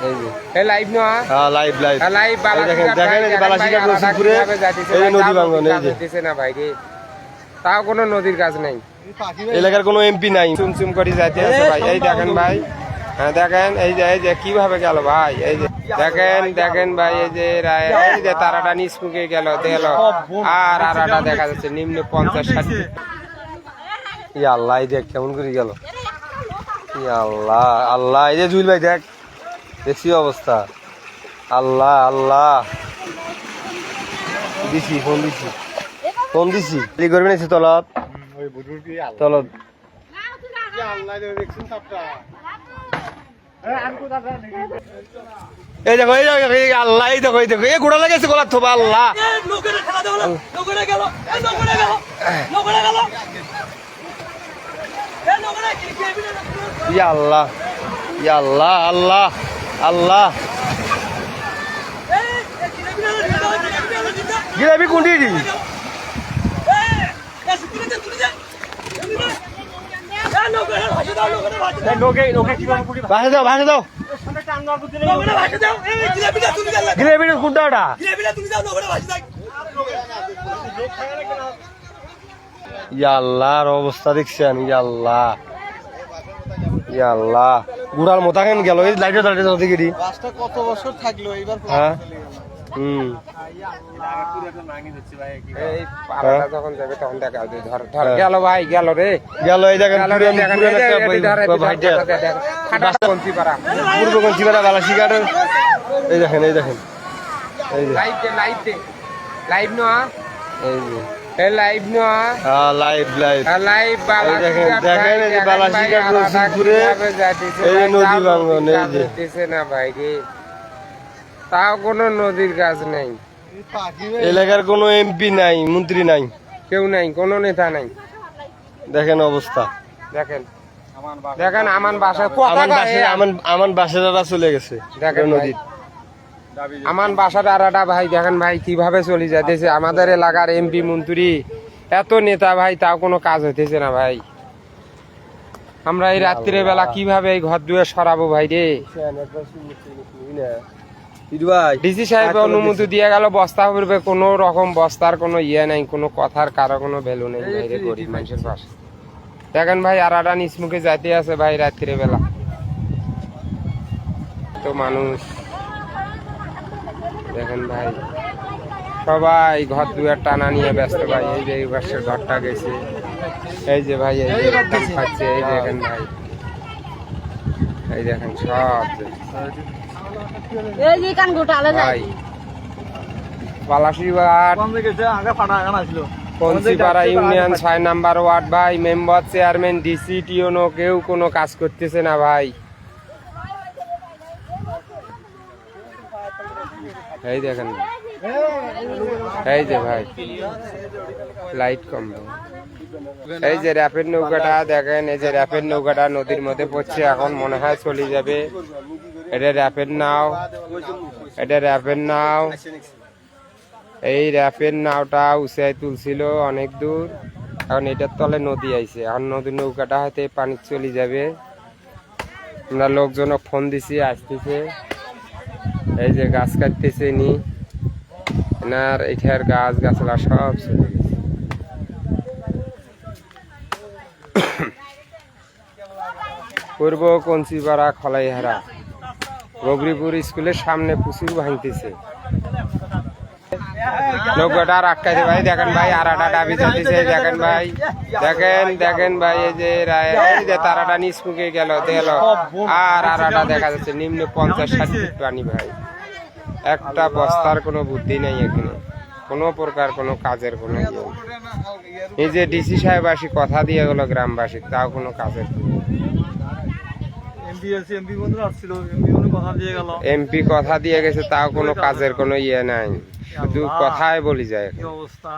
এই যে এই লাইভ না লাইভ লাইভ লাইভ দেখেন এই যে বালাসিঘাট রসিকপুরে এই যে নদী ভাঙন এই যে দিতেছে না ভাই রে তাও কোনো নদীর কাজ নেই এলাকার কোনো এমপি নাই চুমচুম করে যাইতে আছে ভাই এই দেখেন ভাই হ্যাঁ দেখেন এই যে কিভাবে গেল ভাই এই যে দেখেন ভাই এই যে তারাটা নিচমুখে গেল আর আরাটা দেখা যাচ্ছে নিম্ন 50-60 ইয়া আল্লাহ এই দেখ কেমন করে গেল ইয়া আল্লাহ আল্লাহ এই যে জুইল ভাই দেখ দেখছি অবস্থা আল্লাহ আল্লাহ দিছি ফোন দিছি ক্লিক করবেন এসে তলত এই দেখো এই আল্লাহ এই দেখো এই ঘোড়া লেগেছে গলার থোবা আল্লাহ ইয়া আল্লাহ ইয়া আল্লাহ আল্লাহ আল্লাহ জিলাপি কোনটি ভাষা দাও জিলাপি কোনটা ইয়া আল্লাহর অবস্থা দেখছেন ইয়া আল্লাহ ইয়া আল্লাহ গুড়ার মোতা কেন গেল এই লাইটে দিকে দি কত বছর থাকলো এইবার হ্যাঁ যখন যাবে তখন দেখা গেল ভাই গেল রে গেল এই দেখেন পূর্ব কঞ্চিপাড়া বালাসিঘাট এই দেখেন এই যে লাইভ না এই যে লাইভ না লাইভ দেখেন এই যে বালাসিঘাট রসিকপুরে এই যে নদী ভাঙন এই যে দিতেছে না ভাই রে তাও কোনো নদীর কাজ নেই এলাকার কোনো এমপি নাই মন্ত্রী নাই কেউ নাই কোনো নেতা নাই দেখেন অবস্থা দেখেন আমার বাসায় আমার বাসাটা চলে গেছে দেখেন নদীর আমার বাসাটা আরাটা ভাই দেখেন ভাই কিভাবে চলে যাইতেছে আমাদের এলাকার এমপি মন্ত্রী এত নেতা ভাই তাও কোনো কাজ হইতেছে না ভাই আমরা এই রাত্রির বেলা কিভাবে এই ঘর দুয়ে সরাবো ভাই রে ডিসি সাহেব অনুমতি দিয়ে গেল বস্তা করবে কোনো রকম বস্তার কোনো ইয়ে নাই কোনো কথার কারো কোনো ভ্যালু নেই বাইরে গরিব মানুষের পাশে দেখেন ভাই আরাটা নিচমুখে যাইতে আছে ভাই রাত্রির বেলা তো মানুষ দেখেন ভাই সবাই ঘর দুয়ার টানা নিয়ে ব্যস্ত ভাই এই যে এই পাশের ঘরটা গেছে এই যে ভাই এই যে খাচ্ছে এই দেখেন ভাই এই দেখেন সব ভাই পঞ্চিপাড়া ইউনিয়ন 6 নাম্বার ওয়ার্ড ভাই মেম্বার চেয়ারম্যান ডিসি টিওনো কেউ কোনো কাজ করতেছে না ভাই এই দেখেন এই যে ভাই লাইট কম এই যে র্যাপের নৌকাটা দেখেন এই যে র্যাপের নৌকাটা নদীর মধ্যে পড়ছে এখন মনে হয় চলে যাবে এটা র্যাপের নাও এই র্যাপের নাওটা উঁচাই তুলছিল অনেক দূর এখন এটার তলে নদী আইছে এখন নদীর নৌকাটা হয়তো পানি চলে যাবে আমরা লোকজন ফোন দিছি আসতেছে এই যে গাছ কাটতেছে নি এনার এখার গাছ গাছলা সব চলে গেছে পূর্ব কঞ্চিপাড়া খলাইহারা বগরিপুর স্কুলের সামনে প্রচুর ভাঙতেছে নৌকাটা আটকাইছে ভাই দেখেন ভাই আরাটা ডাবি চলতেছে দেখেন ভাই দেখেন ভাই এই যে তারাটা নিচমুখে গেল আর আরাটা দেখা যাচ্ছে নিম্ন 50-60 পানি ভাই একটা বস্তার কোনো বুদ্ধি নেই এখানে কোনো প্রকার কোনো কাজের কোনো ইয়ে এই যে ডিসি সাহেব আসি কথা দিয়ে গেল গ্রামবাসী তাও কোনো কাজের এমপি কথা দিয়ে গেছে তাও কোনো কাজের কোনো ইয়ে নাই শুধু কথাই বলি যায় অবস্থা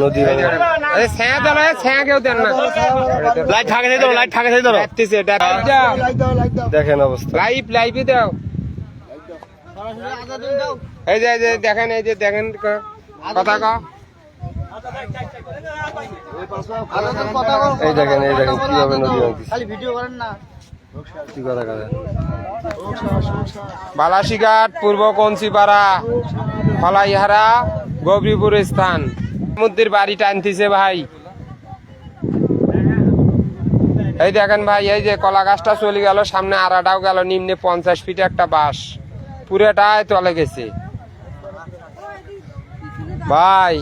নদী দেখেন অবস্থা লাইভে দাও এই যে দেখেন কথা ক এই দেখেন কিভাবে নদী ভাঙতেছে। খালি ভিডিও করেন না। কি কথা কথা বালাসীঘাট, পূর্ব কঞ্চিপাড়া, ফলাইহারা, গৌরীপুর স্থান সমুদ্রের বাড়ি টানতেছে ভাই। এই দেখেন ভাই, এই যে কলা গাছটা চলে গেল, সামনে আড়াটাও গেল, নিম্নে 50 ফিট একটা বাঁশ পুরোটাই তলে গেছে ভাই।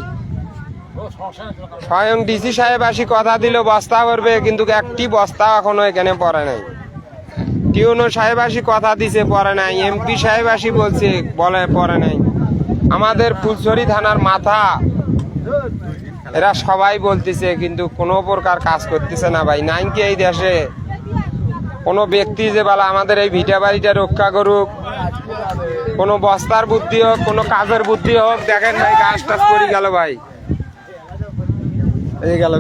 স্বয়ং ডিসি সাহেব আসি কথা দিল বস্তা করবে, কিন্তু একটি বস্তা এখনো এখানে পড়ে নাই। টিউনো সাহেব আসি কথা দিছে, পড়ে নাই। এমপি সাহেব আসি বলছে, বলে পড়ে নাই। আমাদের ফুলছড়ি থানার মাথা এরা সবাই বলতেছে, কিন্তু কোনো প্রকার কাজ করতেছে না ভাই। নাই কি এই দেশে কোনো ব্যক্তি যে বলা আমাদের এই ভিটা বাড়িটা রক্ষা করুক, কোনো বস্তার বুদ্ধি হোক, কোনো কাজের বুদ্ধি হোক। দেখেন ভাই, গাছ টাছ পড়ে গেল ভাই। এই গেল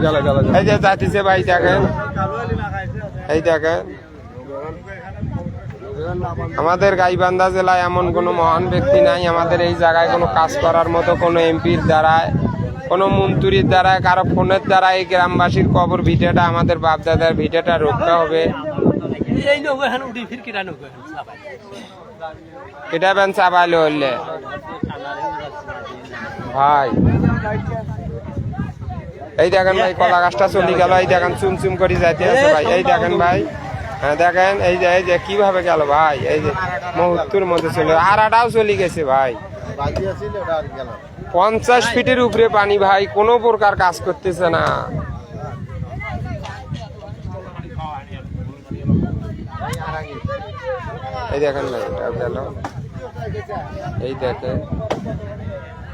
এই যে যাইতেছে ভাই, দেখেন এই দেখেন। আমাদের গাইবান্ধা জেলায় এমন কোনো মহান ব্যক্তি নাই, আমাদের এই জায়গায় কোনো কাজ করার মতো কোনো এমপির দ্বারায়, কোনো মন্ত্রীর দ্বারায়, কারো ফোনের দ্বারা এই গ্রামবাসীর কবর ভিটাটা, আমাদের বাপদাদার ভিটাটা রক্ষা হবে। এটা বেন চাবাইলে হইলে ভাই। এই দেখেন ভাই, কলা গাছটা চলে গেল। এই দেখেন চুমচুম করে যাইতে আছে ভাই। এই দেখেন ভাই, হ্যাঁ দেখেন এই যে কিভাবে গেল ভাই। এই যে মুহূর্তের মধ্যে চলে, আড়াটাও চলে গেছে ভাই। 50 ফিটের উপরে পানি ভাই, কোনো প্রকার কাজ করতেছে না। এই দেখেন ভাই, এটাও গেল। এই দেখেন,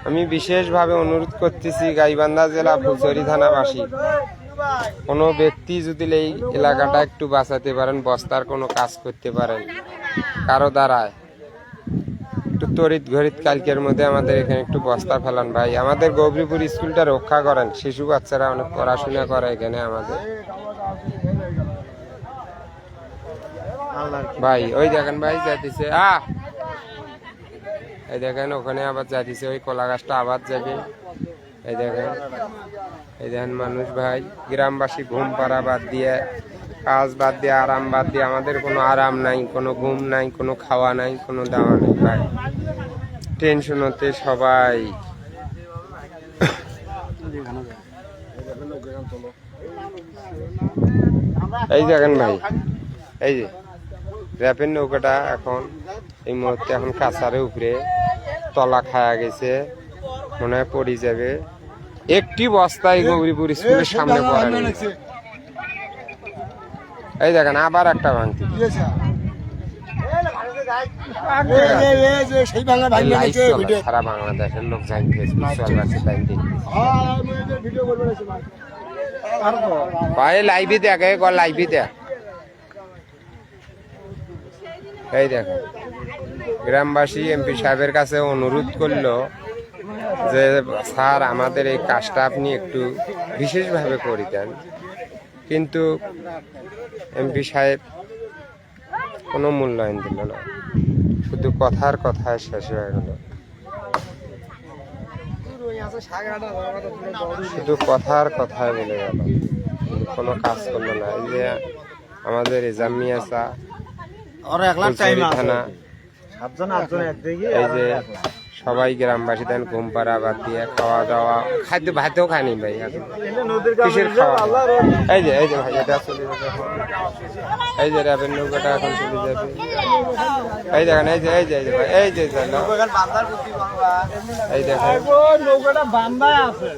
আমি বিশেষভাবে অনুরোধ করতেছি গাইবান্ধা জেলা ফুলছড়ি থানাবাসী, কোনো ব্যক্তি যদি এই এলাকাটা একটু বাঁচাতে পারেন, বস্তার কোনো কাজ করতে পারেন কারো দ্বারায়, একটু তড়িৎ ঘড়িৎ কালকের মধ্যে আমাদের এখানে একটু বস্তা ফেলান ভাই। আমাদের গৌরীপুর স্কুলটা রক্ষা করেন, শিশু বাচ্চারা অনেক পড়াশোনা করে এখানে আমাদের ভাই। ওই দেখেন ভাই যাইতেছে, এই দেখেন ওখানে আবার যাইতেছে, ওই কলা গাছটা আবার যাবে। এই দেখেন মানুষ ভাই, গ্রামবাসী ঘুম পাড়া বাদ দিয়ে, কাজ বাদ দিয়ে, আরাম বাদ দিয়ে, আমাদের কোনো আরাম নাই, কোনো ঘুম নাই, কোনো খাওয়া নাই, কোনো দাওয়া নেই ভাই। টেনশন হতে সবাই। এই দেখেন ভাই, এই যে র্যাপের নৌকাটা এখন এই মুহূর্তে এখন কাছারের উপরে তলা খায়া গেছে, মনে হয় পড়ে যাবে। একটি বস্তায় গৌরীপুর স্কুলের সামনে পড়ে নেই। এই দেখেন আবার একটা ভাঙতি। সারা বাংলাদেশের লোক জানতে ভাই, লাইভে দেখে লাইভে দেখ। এই দেখেন, গ্রামবাসী এমপি সাহেবের কাছে অনুরোধ করলো যে স্যার আমাদের এই কাজটা আপনি একটু বিশেষভাবে করে দেন, কিন্তু এমপি সাহেব কোনো মূল্যায়ন দিল না, শুধু কথার কথায় শেষ হয়ে গেল। শুধু কথার কথায় বলে গেল, কোনো কাজ করলো না। এই যে আমাদের এজামিয়া চা থানা, এই যে সবাই গ্রামবাসী দেন ঘুম পাড়া বাদ দিয়ে, খাওয়া দাওয়া খাদ্য ভাতেও খায়নি ভাই, কিসের খাওয়া। এই যে ভাই, এটা চলে যাবে। এই যে র্যাবের নৌকাটা এখন চলে যাবে। এই দেখেন, এই যে ভাই, এই যে এই দেখেন নৌকাটা বান্ধা আছে,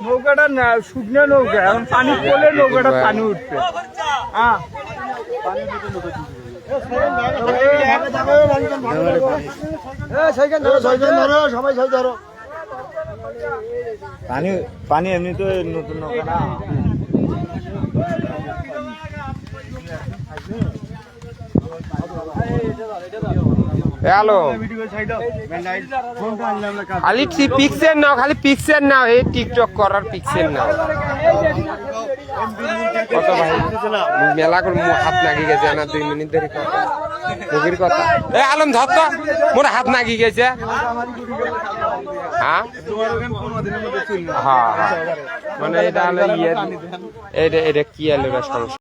নৌকাটা শুকনো নৌকা, এখন পানি পড়লে নৌকাটা পানি উঠছে। পানি এমনি তো নতুন নৌকা না। হ্যালো, খালি পিকচার নাও, খালি পিকচার নাও, এই টিকটক করার পিকচার নাও। কত ভাই মেলা করে হাত লাগিয়ে গেছে না, 2 মিনিট ধরে। মুগির কথা এ আলম ধর তো মোর হাত নাগি গেছে হ্যাঁ হ্যাঁ মানে এটা হলো ইয়ে এটা কি এলো সমস্যা